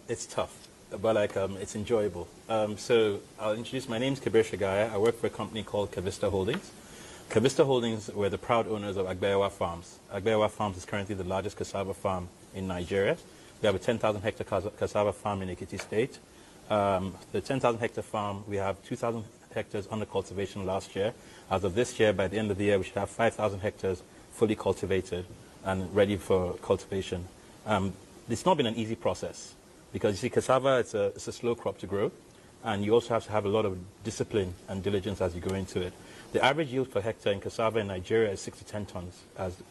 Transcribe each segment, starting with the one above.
It's tough, but it's enjoyable. So I'll introduce, my name's Kabir Shagaya. I work for a company called Cavista Holdings. Cavista Holdings, we're the proud owners of Agbeyewa Farms. Agbeyewa Farms is currently the largest cassava farm in Nigeria. We have a 10,000 hectare cassava farm in Ekiti State. The 10,000 hectare farm, we have 2,000 hectares under cultivation last year. As of this year, by the end of the year, we should have 5,000 hectares fully cultivated and ready for cultivation. It's not been an easy process because you see cassava, it's a slow crop to grow, and you also have to have a lot of discipline and diligence as you go into it. The average yield per hectare in cassava in Nigeria is 6 to 10 tons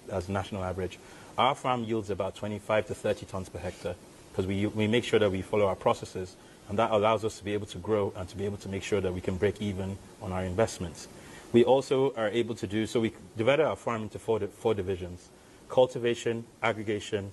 as national average. Our farm yields about 25 to 30 tons per hectare because we make sure that we follow our processes, and that allows us to be able to grow and to be able to make sure that we can break even on our investments. We also are able to do, so we divided our farm into four divisions: cultivation, aggregation,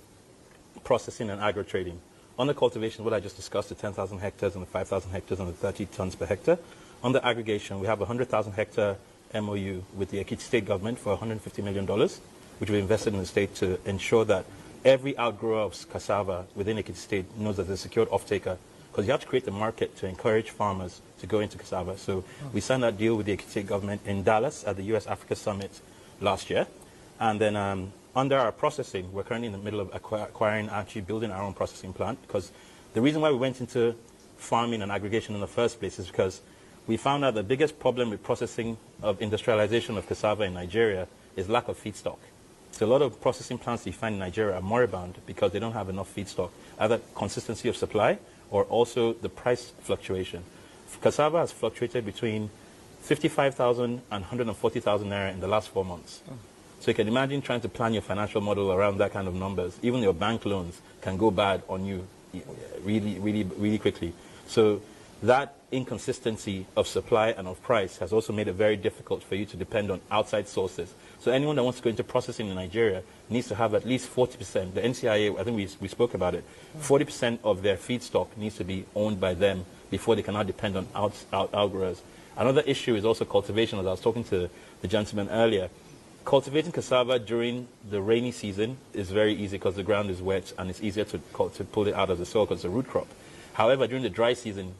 processing, and agro-trading. On the cultivation, what I just discussed, the 10,000 hectares and the 5,000 hectares and the 30 tons per hectare. On the aggregation, we have a 100,000 hectare MOU with the Ekiti State government for $150 million, which we invested in the state to ensure that every outgrower of cassava within Ekiti State knows that there's a secured off-taker, because you have to create the market to encourage farmers to go into cassava. So we signed that deal with the Ekiti State government in Dallas at the US-Africa Summit last year. And then under our processing, we're currently in the middle of actually building our own processing plant, because the reason why we went into farming and aggregation in the first place is because we found out the biggest problem with processing of industrialization of cassava in Nigeria is lack of feedstock. So a lot of processing plants you find in Nigeria are moribund because they don't have enough feedstock, either consistency of supply or also the price fluctuation. Cassava has fluctuated between 55,000 and 140,000 naira in the last 4 months. So you can imagine trying to plan your financial model around that kind of numbers. Even your bank loans can go bad on you really quickly. So that inconsistency of supply and of price has also made it very difficult for you to depend on outside sources. So anyone that wants to go into processing in Nigeria needs to have at least 40%. The NCIA, I think we spoke about it, 40% of their feedstock needs to be owned by them before they cannot depend on outgrowers. Another issue is also cultivation, as I was talking to the gentleman earlier. Cultivating cassava during the rainy season is very easy because the ground is wet and it's easier to pull it out of the soil because it's a root crop. However, during the dry season,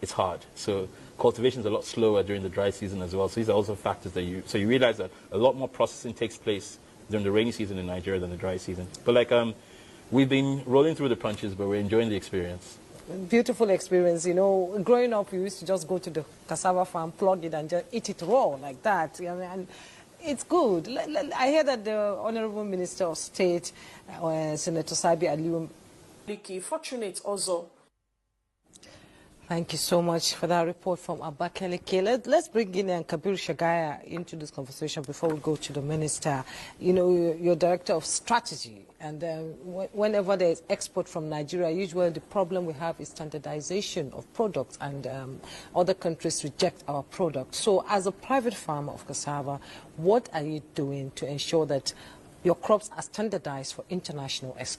it's hard. So cultivation is a lot slower during the dry season as well. So these are also factors that you realize that a lot more processing takes place during the rainy season in Nigeria than the dry season. But we've been rolling through the punches, but we're enjoying the experience. Beautiful experience. You know, growing up, we used to just go to the cassava farm, plug it, and just eat it raw like that. And it's good. I hear that the Honorable Minister of State, Senator Sabi Aliyu, fortunate also. Thank you so much for that report from Abakaliki. Let's bring in Kabir Shagaya into this conversation before we go to the minister. You know, you're director of strategy, and whenever there's export from Nigeria, usually the problem we have is standardization of products, and other countries reject our products. So as a private farmer of cassava, what are you doing to ensure that your crops are standardized for international export?